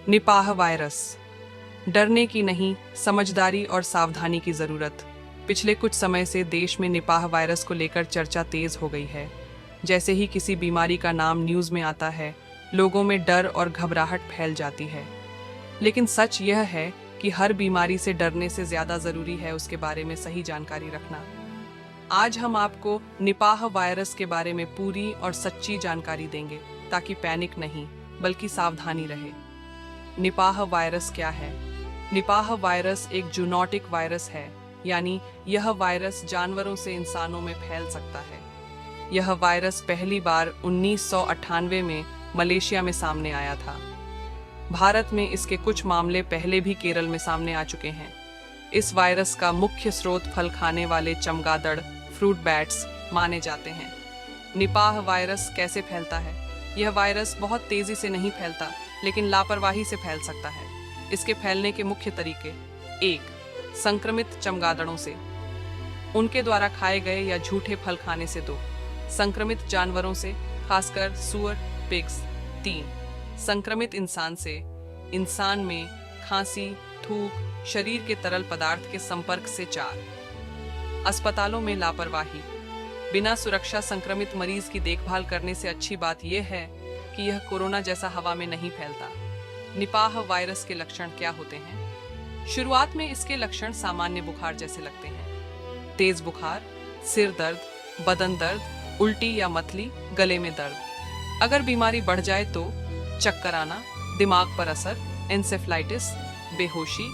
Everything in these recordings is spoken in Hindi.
Nipah virus. डरने की नहीं, समझदारी और सावधानी की जरूरत। पिछले कुछ समय से देश में निपाह वायरस को लेकर चर्चा तेज हो गई है। जैसे ही किसी बीमारी का नाम न्यूज़ में आता है, लोगों में डर और घबराहट फैल जाती है। लेकिन सच यह है कि हर बीमारी से डरने से ज्यादा जरूरी है उसके बारे में सही जानकारी रखना। आज हम आपको निपाह वायरस के बारे में पूरी और सच्ची जानकारी देंगे, ताकि पैनिक नहीं बल्कि सावधानी रहे। निपाह वायरस क्या है? निपाह वायरस एक जूनोटिक वायरस है, यानी यह वायरस जानवरों से इंसानों में फैल सकता है। यह वायरस पहली बार 1998 में मलेशिया में सामने आया था। भारत में इसके कुछ मामले पहले भी केरल में सामने आ चुके हैं। इस वायरस का मुख्य स्रोत फल खाने वाले चमगादड़, फ्रूट बैट्स माने जाते हैं। निपाह वायरस कैसे फैलता है? यह वायरस बहुत तेजी से नहीं फैलता, लेकिन लापरवाही से फैल सकता है। इसके फैलने के मुख्य तरीके: 1. संक्रमित चमगादड़ों से, उनके द्वारा खाए गए या झूठे फल खाने से। 2. संक्रमित जानवरों से, खासकर सुअर, पिग्स। 3. संक्रमित इंसान से, इंसान में खांसी, थूक, शरीर के तरल पदार्थ के संपर्क से। 4. अस्पतालों में लापरवाही, बिना सुरक्षा संक्रमित मरीज की देखभाल करने से अच्छी बात यह है कि यह कोरोना जैसा हवा में नहीं फैलता। निपाह वायरस के लक्षण क्या होते हैं? शुरुआत में इसके लक्षण सामान्य बुखार जैसे लगते हैं। तेज बुखार, सिर दर्द, बदन दर्द, उल्टी या मतली, गले में दर्द। अगर बीमारी बढ़ जाए तो चक्कर आना, दिमाग पर असर, एन्सेफलाइटिस, बेहोशी,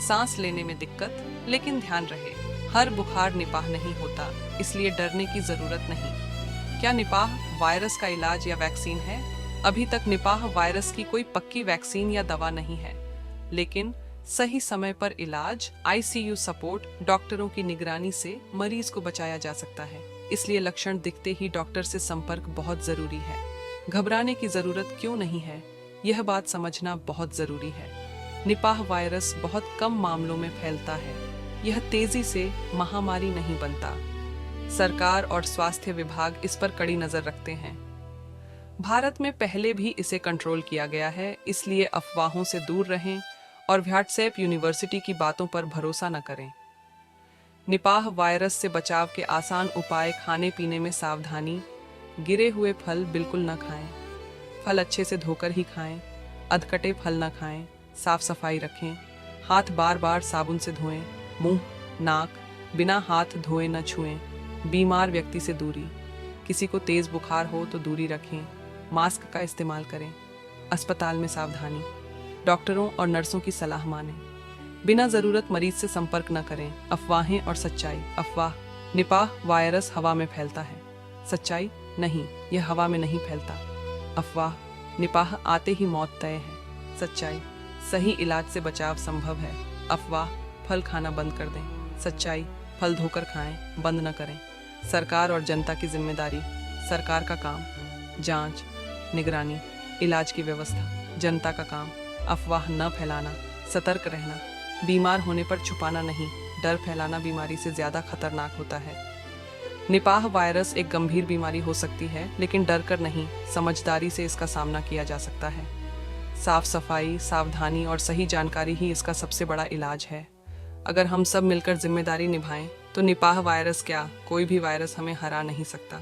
सांस लेने में दिक्कत। लेकिन ध्यान रहे, हर बुखार निपाह नहीं होता, इसलिए डरने की जरूरत नहीं। क्या निपाह वायरस का इलाज या वैक्सीन है? अभी तक निपाह वायरस की कोई पक्की वैक्सीन या दवा नहीं है, लेकिन सही समय पर इलाज, आईसीयू सपोर्ट, डॉक्टरों की निगरानी से मरीज को बचाया जा सकता है। इसलिए लक्षण दिखते ही डॉक्टर से संपर्क बहुत जरूरी है। घबराने की जरूरत क्यों नहीं है, यह बात समझना बहुत जरूरी है। निपाह वायरस बहुत कम मामलों में फैलता है। यह तेजी से महामारी नहीं बनता। सरकार और स्वास्थ्य विभाग इस पर कड़ी नजर रखते हैं। भारत में पहले भी इसे कंट्रोल किया गया है, इसलिए अफवाहों से दूर रहें और व्हाट्सएप यूनिवर्सिटी की बातों पर भरोसा न करें। निपाह वायरस से बचाव के आसान उपाय: खाने पीने में सावधानी, गिरे हुए फल बिल्कुल न खाएं, फल अच्छे से धोकर ही खाएं, अधकटे फल न खाएं, साफ सफाई रखें, हाथ बार बार साबुन से धोएं, मुंह, नाक बिना हाथ धोए न छुएं, बीमार व्यक्ति से दूरी, किसी को तेज बुखार हो तो दूरी रखें, मास्क का इस्तेमाल करें, अस्पताल में सावधानी, डॉक्टरों और नर्सों की सलाह मानें, बिना जरूरत मरीज से संपर्क न करें। अफवाहें और सच्चाई। अफवाह: निपाह वायरस हवा में फैलता है। सच्चाई: नहीं, यह हवा में नहीं फैलता। अफवाह: निपाह आते ही मौत तय है। सच्चाई: सही इलाज से बचाव संभव है। अफवाह: फल खाना बंद कर दें। सच्चाई: फल धोकर खाएं, बंद न करें। सरकार और जनता की जिम्मेदारी। सरकार का काम जांच, निगरानी, इलाज की व्यवस्था। जनता का काम अफवाह न फैलाना, सतर्क रहना, बीमार होने पर छुपाना नहीं, डर फैलाना बीमारी से ज्यादा खतरनाक होता है। निपाह वायरस एक गंभीर बीमारी हो सकती है, लेकिन डर कर नहीं, समझदारी से इसका सामना किया जा सकता है। साफ सफाई, सावधानी और सही जानकारी ही इसका सबसे बड़ा इलाज है। अगर हम सब मिलकर जिम्मेदारी निभाएं, तो निपाह वायरस क्या, कोई भी वायरस हमें हरा नहीं सकता।